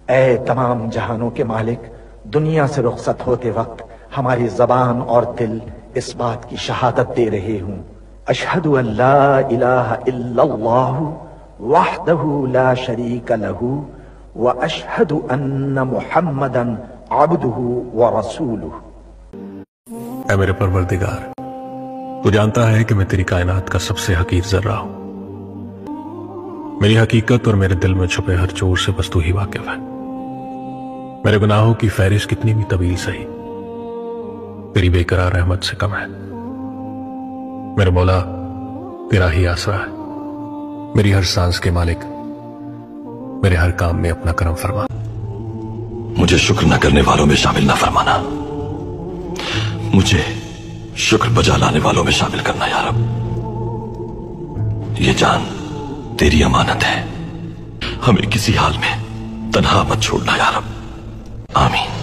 اے تمام جہانوں کے مالک، دنیا سے رخصت ہوتے وقت ہماری زبان اور دل اس بات کی شہادت دے رہے ہوں، اشہد ان لا الہ الا اللہ وحدہ لا شریک لہ واشہد ان محمدا عبدہ ورسولہ۔ اے میرے پروردگار، تو جانتا ہے کہ میں تیری کائنات کا سب سے حقیر ذرہ ہوں۔ میری حقیقت اور میرے دل میں چھپے ہر چور سے بس تو ہی واقف ہے۔ میرے گناہوں کی فہرست کتنی بھی طویل سہی تیری بے قرار رحمت سے کم ہے۔ میرے مولا، تیرا ہی آسرا ہے، میری ہر سانس کے مالک، میرے ہر کام میں اپنا کرم فرما۔ مجھے شکر نہ کرنے والوں میں شامل نہ فرمانا، مجھے شکر بجا لانے والوں میں شامل کرنا یا رب۔ یہ جان تیری امانت ہے، ہمیں کسی حال میں تنہا مت چھوڑنا یا رب، آمین۔